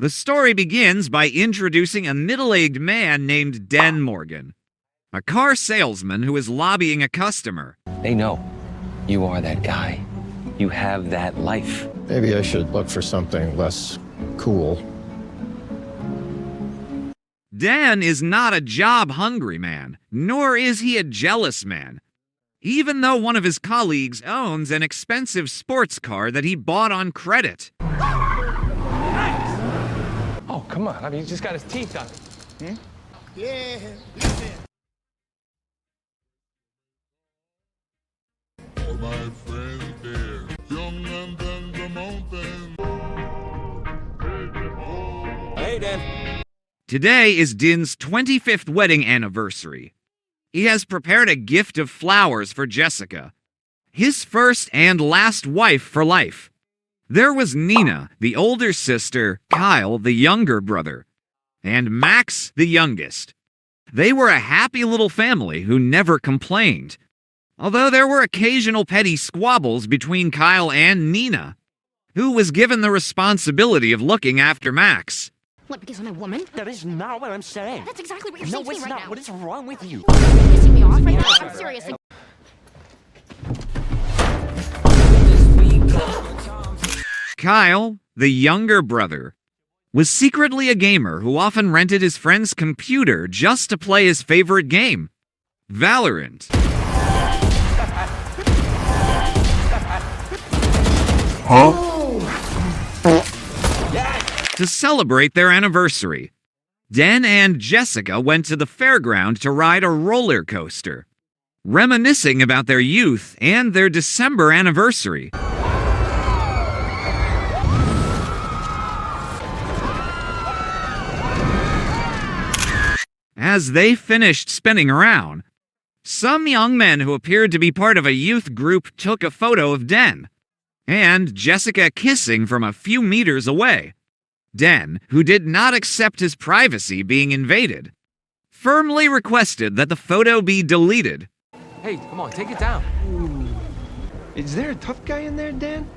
The story begins by introducing a middle-aged man named Den Morgan, a car salesman who is lobbying a customer. They know you are that guy. You have that life. Maybe I should look for something less cool. Dan is not a job-hungry man, nor is he a jealous man, even though one of his colleagues owns an expensive sports car that he bought on credit. Oh, come on. I mean, he just got his teeth done. Yeah, listen. All my friends there, young and then the mountain. Hey, Dan. Today is Din's 25th wedding anniversary. He has prepared a gift of flowers for Jessica, his first and last wife for life. There was Nina, the older sister, Kyle, the younger brother, and Max, the youngest. They were a happy little family who never complained, although there were occasional petty squabbles between Kyle and Nina, who was given the responsibility of looking after Max. What, because I'm a woman? That is not what I'm saying. That's exactly what you're saying to me right now. What is wrong with you? You're pissing me off right now. I'm serious. Kyle, the younger brother, was secretly a gamer who often rented his friend's computer just to play his favorite game, Valorant. To celebrate their anniversary, Dan and Jessica went to the fairground to ride a roller coaster, reminiscing about their youth and their December anniversary. As they finished spinning around, some young men who appeared to be part of a youth group took a photo of Den and Jessica kissing from a few meters away. Den, who did not accept his privacy being invaded, firmly requested that the photo be deleted. Hey, come on, take it down. Is there a tough guy in there, Dan?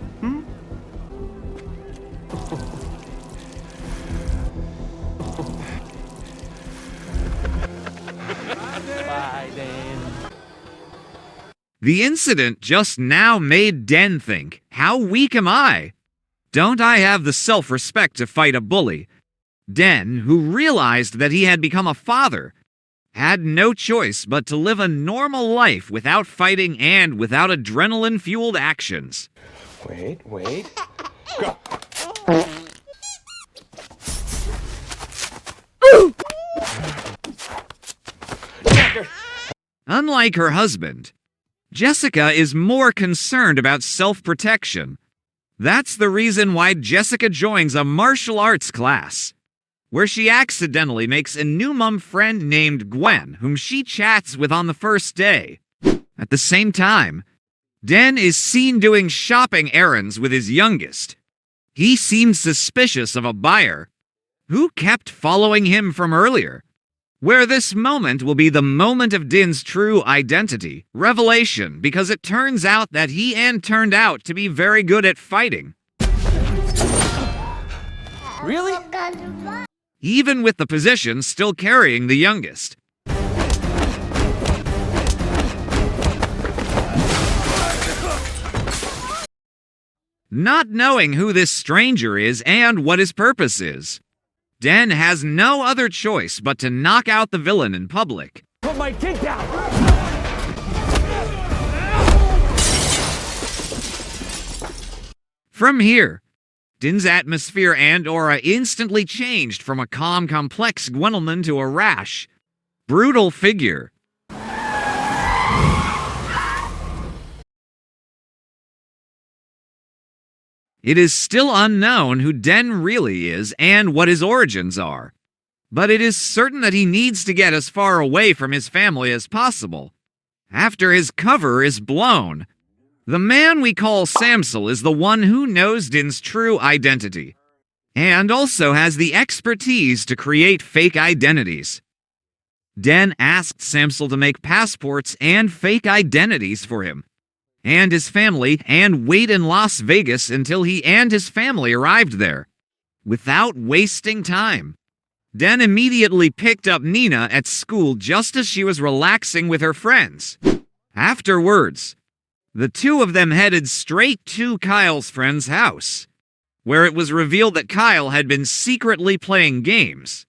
Bye, Dan. The incident just now made Den think, how weak am I? Don't I have the self-respect to fight a bully? Den, who realized that he had become a father, had no choice but to live a normal life without fighting and without adrenaline-fueled actions. Wait. Unlike her husband, Jessica is more concerned about self-protection. That's the reason why Jessica joins a martial arts class, where she accidentally makes a new mum friend named Gwen, whom she chats with on the first day. At the same time, Den is seen doing shopping errands with his youngest. He seems suspicious of a buyer who kept following him from earlier, where this moment will be the moment of Din's true identity, revelation, because it turns out that he turned out to be very good at fighting. Really? Even with the position still carrying the youngest. Not knowing who this stranger is and what his purpose is, Den has no other choice but to knock out the villain in public. Put my kid down! From here, Din's atmosphere and aura instantly changed from a calm, complex Gwendolyn to a rash, brutal figure. It is still unknown who Den really is and what his origins are, but it is certain that he needs to get as far away from his family as possible. After his cover is blown, the man we call Samsel is the one who knows Din's true identity, and also has the expertise to create fake identities. Den asked Samsel to make passports and fake identities for him and his family and wait in Las Vegas until he and his family arrived there. Without wasting time, Den immediately picked up Nina at school just as she was relaxing with her friends. Afterwards, the two of them headed straight to Kyle's friend's house, where it was revealed that Kyle had been secretly playing games.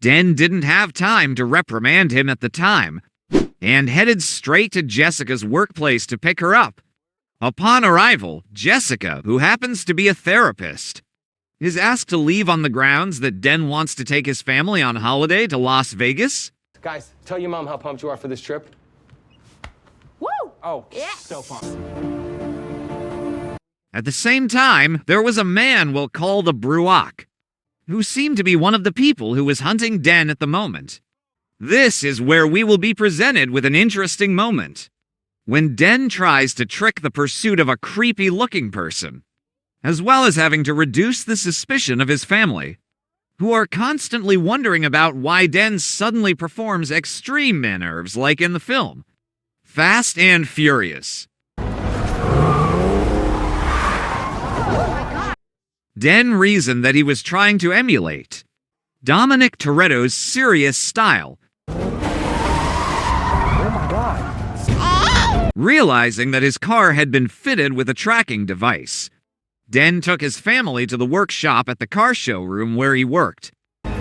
Den didn't have time to reprimand him at the time, and headed straight to Jessica's workplace to pick her up. Upon arrival, Jessica, who happens to be a therapist, is asked to leave on the grounds that Den wants to take his family on holiday to Las Vegas. Guys, tell your mom how pumped you are for this trip. Woo! Oh, Yes. so pumped. At the same time, there was a man we'll call the Bruach, who seemed to be one of the people who was hunting Den at the moment. This is where we will be presented with an interesting moment, when Den tries to trick the pursuit of a creepy-looking person, as well as having to reduce the suspicion of his family, who are constantly wondering about why Den suddenly performs extreme maneuver like in the film Fast and Furious. Den reasoned that he was trying to emulate Dominic Toretto's serious style, realizing that his car had been fitted with a tracking device. Den took his family to the workshop at the car showroom where he worked. All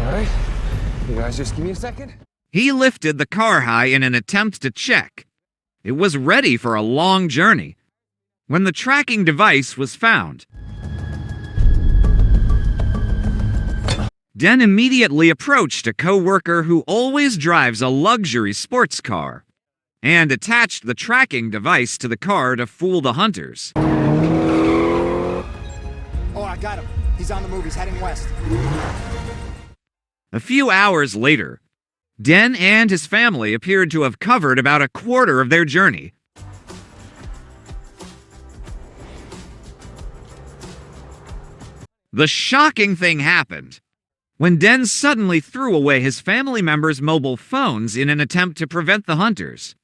right, you guys just give me a second. He lifted the car high in an attempt to check. It was ready for a long journey when the tracking device was found. Den immediately approached a co-worker who always drives a luxury sports car and attached the tracking device to the car to fool the hunters. Oh, I got him. He's on the move. He's heading west. A few hours later, Den and his family appeared to have covered about a quarter of their journey. The shocking thing happened when Den suddenly threw away his family members' mobile phones in an attempt to prevent the hunters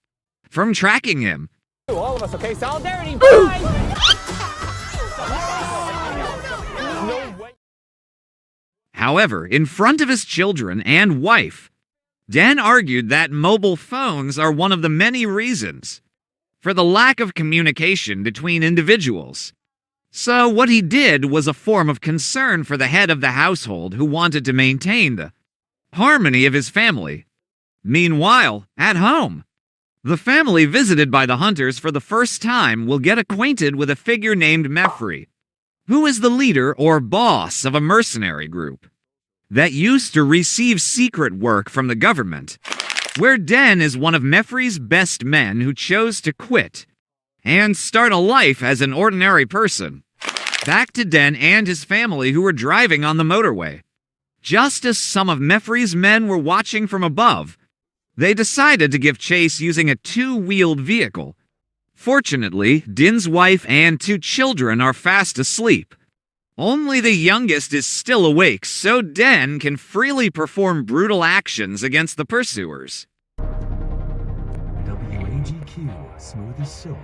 from tracking him. All of us, okay? Solidarity. Bye. No way. However, in front of his children and wife, Den argued that mobile phones are one of the many reasons for the lack of communication between individuals. So what he did was a form of concern for the head of the household who wanted to maintain the harmony of his family. Meanwhile, at home, the family visited by the hunters for the first time will get acquainted with a figure named Meffrey, who is the leader or boss of a mercenary group that used to receive secret work from the government, where Den is one of Meffrey's best men who chose to quit and start a life as an ordinary person. Back to Den and his family who were driving on the motorway. Just as some of Meffrey's men were watching from above, they decided to give chase using a two-wheeled vehicle. Fortunately, Din's wife and two children are fast asleep. Only the youngest is still awake, so Den can freely perform brutal actions against the pursuers. WAGQ, smooth as silk.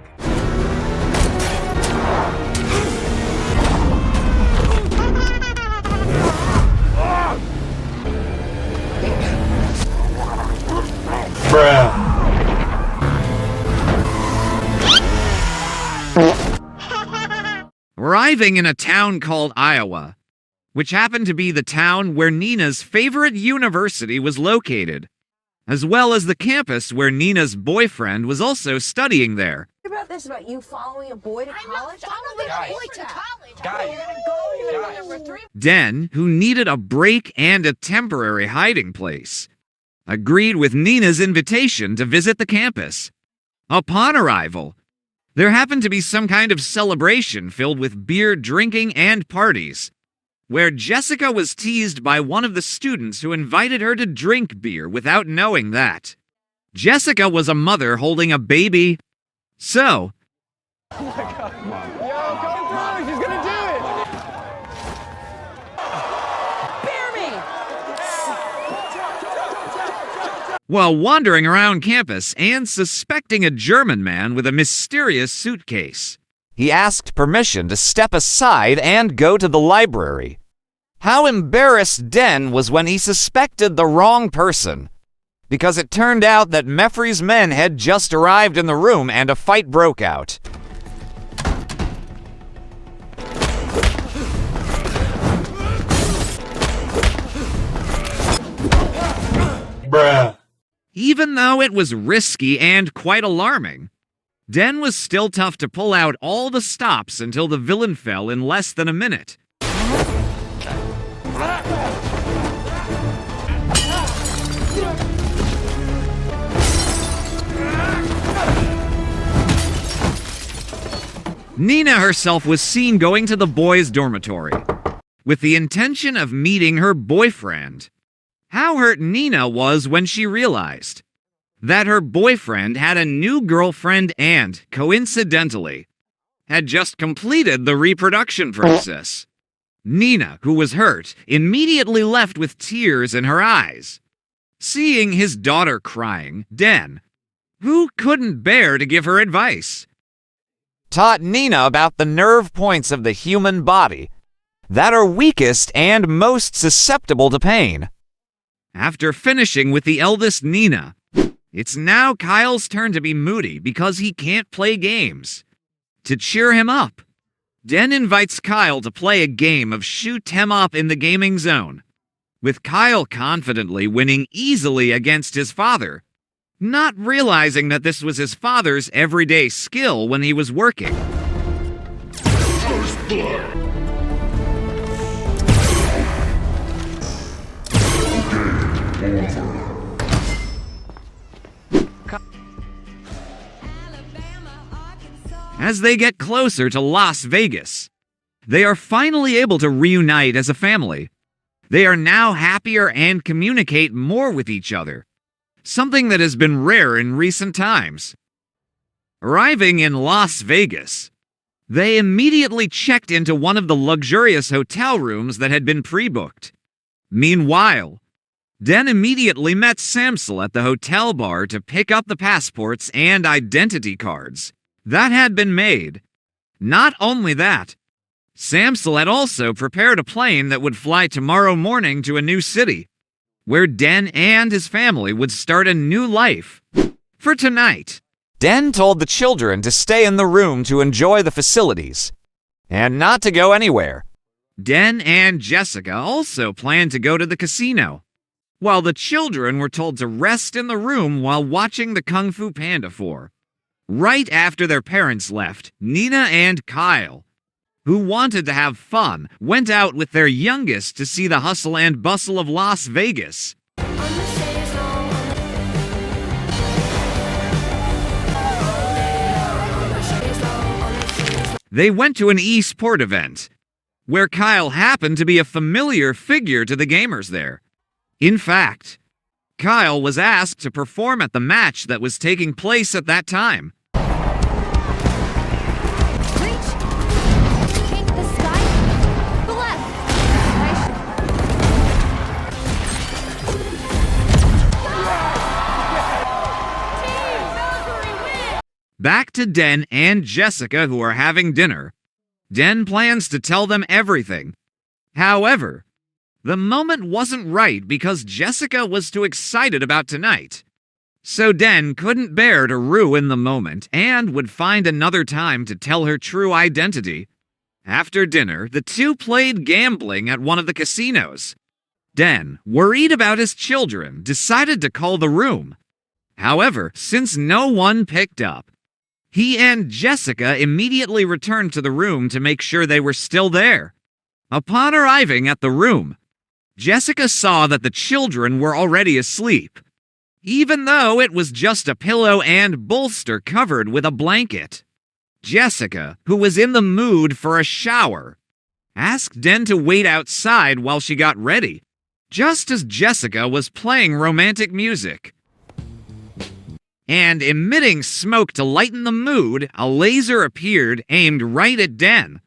Arriving in a town called Iowa, which happened to be the town where Nina's favorite university was located, as well as the campus where Nina's boyfriend was also studying there. About this, about you following a boy to college? Following a boy to college. Guys. You're gonna go. You're gonna go number 3. Den, who needed a break and a temporary hiding place, agreed with Nina's invitation to visit the campus. Upon arrival, there happened to be some kind of celebration filled with beer drinking and parties, where Jessica was teased by one of the students who invited her to drink beer without knowing that Jessica was a mother holding a baby. So, Yo, come through. She's gonna do it. Bear me! while wandering around campus and suspecting a German man with a mysterious suitcase. He asked permission to step aside and go to the library. How embarrassed Den was when he suspected the wrong person, because it turned out that Meffrey's men had just arrived in the room and a fight broke out. Bruh. Even though it was risky and quite alarming, Den was still tough to pull out all the stops until the villain fell in less than a minute. Nina herself was seen going to the boys' dormitory with the intention of meeting her boyfriend. How hurt Nina was when she realized that her boyfriend had a new girlfriend and, coincidentally, had just completed the reproduction process. Nina, who was hurt, immediately left with tears in her eyes. Seeing his daughter crying, Den, who couldn't bear to give her advice, taught Nina about the nerve points of the human body that are weakest and most susceptible to pain. After finishing with the eldest Nina, it's now Kyle's turn to be moody because he can't play games. To cheer him up, Den invites Kyle to play a game of shoot 'em up in the gaming zone, with Kyle confidently winning easily against his father, not realizing that this was his father's everyday skill when he was working. First blood. As they get closer to Las Vegas, they are finally able to reunite as a family. They are now happier and communicate more with each other, something that has been rare in recent times. Arriving in Las Vegas, they immediately checked into one of the luxurious hotel rooms that had been pre-booked. Meanwhile, Den immediately met Samsel at the hotel bar to pick up the passports and identity cards that had been made. Not only that, Samsel had also prepared a plane that would fly tomorrow morning to a new city, where Den and his family would start a new life. For tonight, Den told the children to stay in the room to enjoy the facilities, and not to go anywhere. Den and Jessica also planned to go to the casino, while the children were told to rest in the room while watching the Kung Fu Panda 4. Right after their parents left, Nina and Kyle, who wanted to have fun, went out with their youngest to see the hustle and bustle of Las Vegas. They went to an e-sport event, where Kyle happened to be a familiar figure to the gamers there. In fact, Kyle was asked to perform at the match that was taking place at that time. Back to Den and Jessica, who are having dinner. Den plans to tell them everything. However, the moment wasn't right because Jessica was too excited about tonight. So Den couldn't bear to ruin the moment and would find another time to tell her true identity. After dinner, the two played gambling at one of the casinos. Den, worried about his children, decided to call the room. However, since no one picked up, he and Jessica immediately returned to the room to make sure they were still there. Upon arriving at the room, Jessica saw that the children were already asleep, even though it was just a pillow and bolster covered with a blanket. Jessica, who was in the mood for a shower, asked Den to wait outside while she got ready, just as Jessica was playing romantic music. And emitting smoke to lighten the mood, a laser appeared aimed right at Den.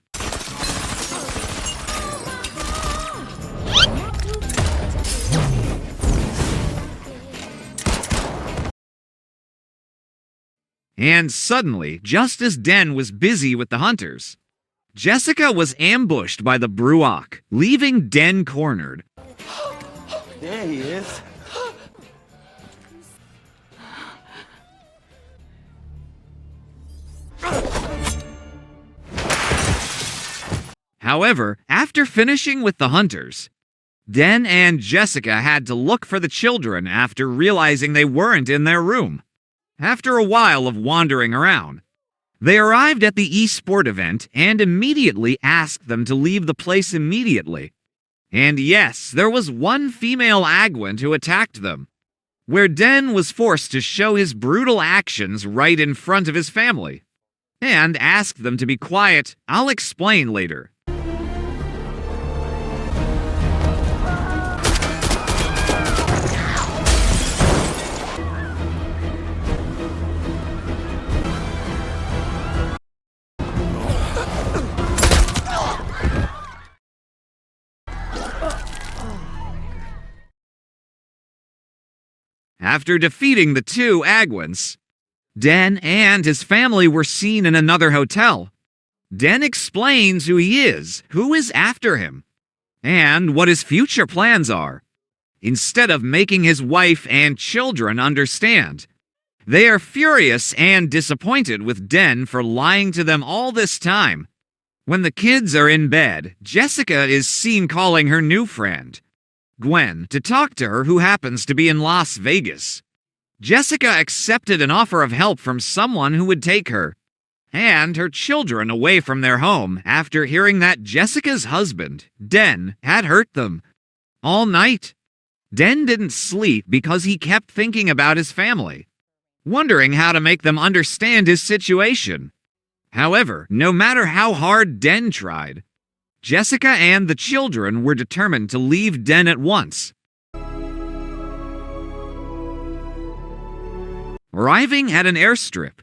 And suddenly, just as Den was busy with the hunters, Jessica was ambushed by the Bruach, leaving Den cornered. There he is. However, after finishing with the hunters, Den and Jessica had to look for the children after realizing they weren't in their room. After a while of wandering around, they arrived at the e-sport event and immediately asked them to leave the place immediately. And yes, there was one female Agwent who attacked them, where Den was forced to show his brutal actions right in front of his family, and asked them to be quiet. I'll explain later. After defeating the two Agwents, Den and his family were seen in another hotel. Den explains who he is, who is after him, and what his future plans are. Instead of making his wife and children understand, they are furious and disappointed with Den for lying to them all this time. When the kids are in bed, Jessica is seen calling her new friend, Gwen, to talk to her, who happens to be in Las Vegas. Jessica accepted an offer of help from someone who would take her and her children away from their home after hearing that Jessica's husband, Den, had hurt them. All night, Den didn't sleep because he kept thinking about his family, wondering how to make them understand his situation. However, no matter how hard Den tried, Jessica and the children were determined to leave Den at once. Arriving at an airstrip,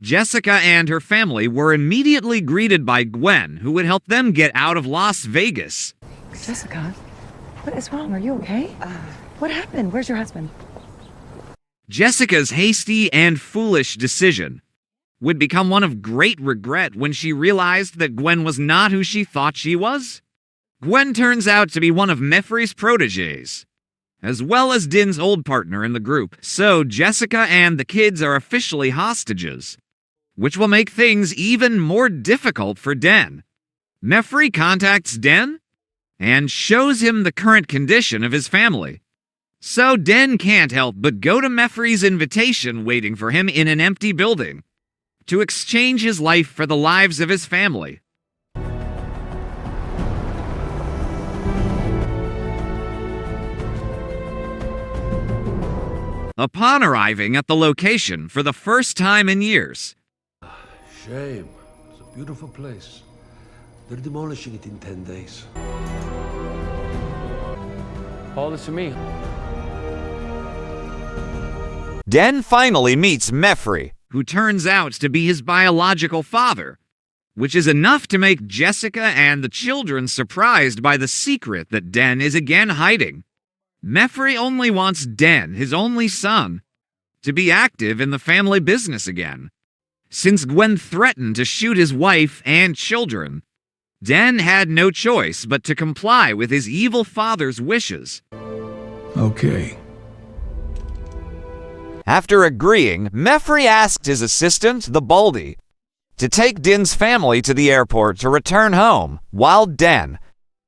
Jessica and her family were immediately greeted by Gwen, who would help them get out of Las Vegas. Jessica, what is wrong? Are you okay? What happened? Where's your husband? Jessica's hasty and foolish decision would become one of great regret when she realized that Gwen was not who she thought she was. Gwen turns out to be one of Meffrey's protégés, as well as Din's old partner in the group, so Jessica and the kids are officially hostages, which will make things even more difficult for Den. Meffrey contacts Den and shows him the current condition of his family. So Den can't help but go to Meffrey's invitation waiting for him in an empty building, to exchange his life for the lives of his family. Upon arriving at the location for the first time in years, Shame. It's a beautiful place. They're demolishing it in 10 days. All this to me. Den finally meets Meffrey, who turns out to be his biological father, which is enough to make Jessica and the children surprised by the secret that Den is again hiding. Meffrey only wants Den, his only son, to be active in the family business again. Since Gwen threatened to shoot his wife and children, Den had no choice but to comply with his evil father's wishes. Okay. After agreeing, Meffrey asked his assistant, the Baldy, to take Din's family to the airport to return home, while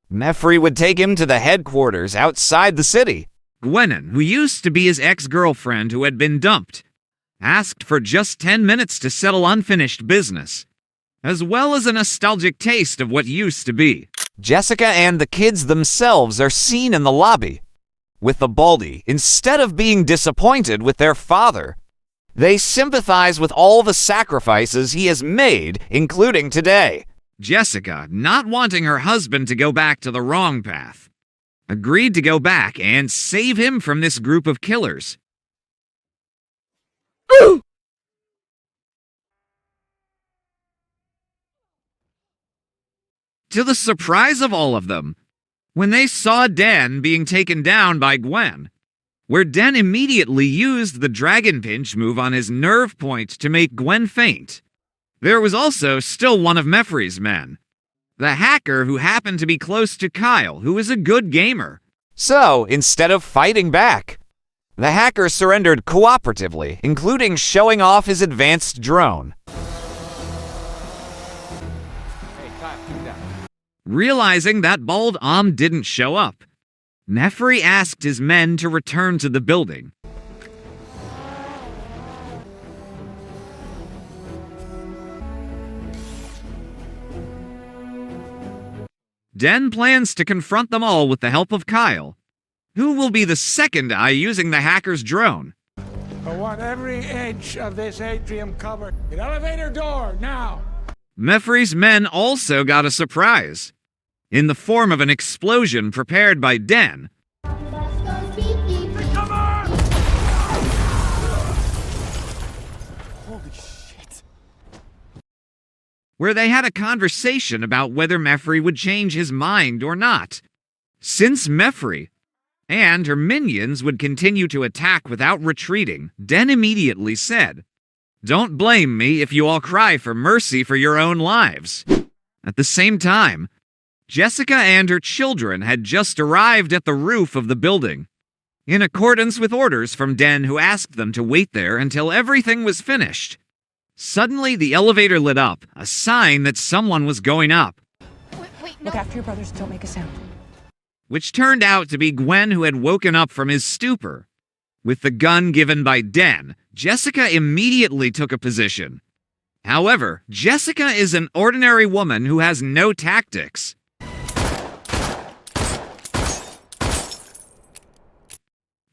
Meffrey would take him to the headquarters outside the city. Gwenon, who used to be his ex-girlfriend who had been dumped, asked for just 10 minutes to settle unfinished business, as well as a nostalgic taste of what used to be. Jessica and the kids themselves are seen in the lobby, with the Baldy. Instead of being disappointed with their father, they sympathize with all the sacrifices he has made, including today. Jessica, not wanting her husband to go back to the wrong path, agreed to go back and save him from this group of killers. To the surprise of all of them, when they saw Den being taken down by Gwen, where Den immediately used the Dragon Pinch move on his nerve point to make Gwen faint. There was also still one of Meffrey's men, the hacker who happened to be close to Kyle, who is a good gamer. So, instead of fighting back, the hacker surrendered cooperatively, including showing off his advanced drone. Realizing that Bald didn't show up, Meffrey asked his men to return to the building. Den plans to confront them all with the help of Kyle, who will be the second eye using the hacker's drone. I want every inch of this atrium covered. The elevator door, now! Meffrey's men also got a surprise, in the form of an explosion prepared by Den. Holy shit. Where they had a conversation about whether Meffrey would change his mind or not. Since Meffrey and her minions would continue to attack without retreating, Den immediately said, "Don't blame me if you all cry for mercy for your own lives." At the same time, Jessica and her children had just arrived at the roof of the building, in accordance with orders from Den, who asked them to wait there until everything was finished. Suddenly, the elevator lit up, a sign that someone was going up, Wait, no. Look after your brothers, don't make a sound. which turned out to be Gwen, who had woken up from his stupor. With the gun given by Den, Jessica immediately took a position. However, Jessica is an ordinary woman who has no tactics.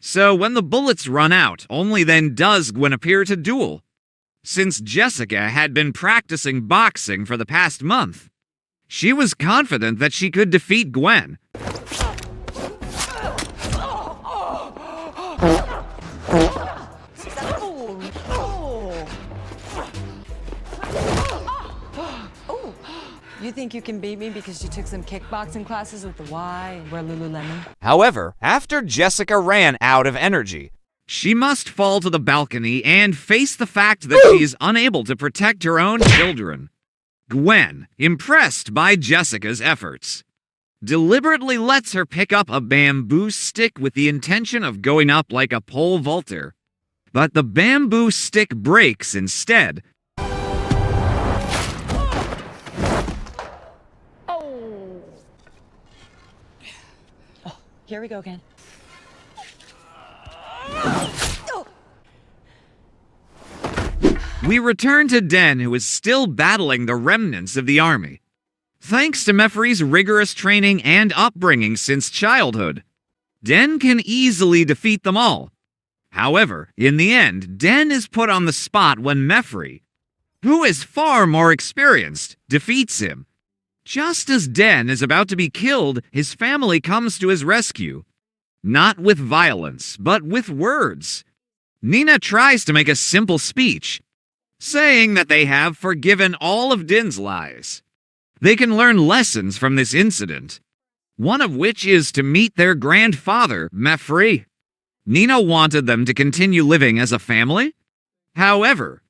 So when the bullets run out, only then does Gwen appear to duel, since Jessica had been practicing boxing for the past month. She was confident that she could defeat Gwen. You think you can beat me because you took some kickboxing classes at the Y and wear Lululemon? However, after Jessica ran out of energy, She must fall to the balcony and face the fact that she is unable to protect her own children. Gwen, impressed by Jessica's efforts, deliberately lets her pick up a bamboo stick with the intention of going up like a pole vaulter. But the bamboo stick breaks instead. Here we go again. We return to Den, who is still battling the remnants of the army. Thanks to Meffrey's rigorous training and upbringing since childhood, Den can easily defeat them all. However, in the end, Den is put on the spot when Meffrey, who is far more experienced, defeats him. Just as Den is about to be killed, his family comes to his rescue. Not with violence, but with words. Nina tries to make a simple speech, saying that they have forgiven all of Din's lies. They can learn lessons from this incident, one of which is to meet their grandfather, Meffrey. Nina wanted them to continue living as a family. However,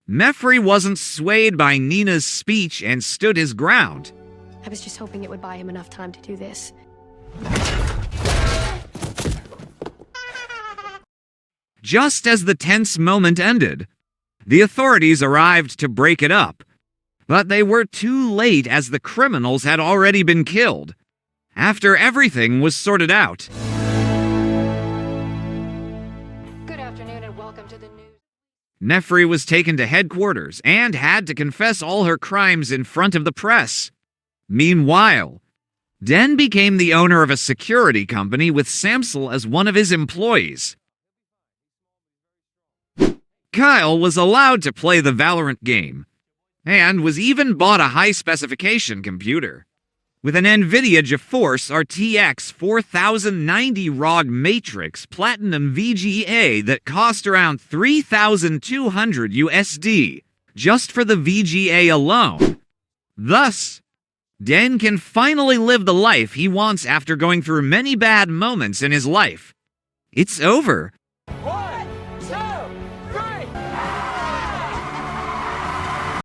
Meffrey wasn't swayed by Nina's speech and stood his ground. I was just hoping it would buy him enough time to do this. Just as the tense moment ended, the authorities arrived to break it up, but they were too late as the criminals had already been killed. After everything was sorted out, Good afternoon and welcome to the news. Meffrey was taken to headquarters and had to confess all her crimes in front of the press. Meanwhile, Den became the owner of a security company with Samsel as one of his employees. Kyle was allowed to play the Valorant game, and was even bought a high-specification computer, with an NVIDIA GeForce RTX 4090 ROG Matrix Platinum VGA that cost around $3,200 USD, just for the VGA alone. Thus, Den can finally live the life he wants after going through many bad moments in his life. It's over.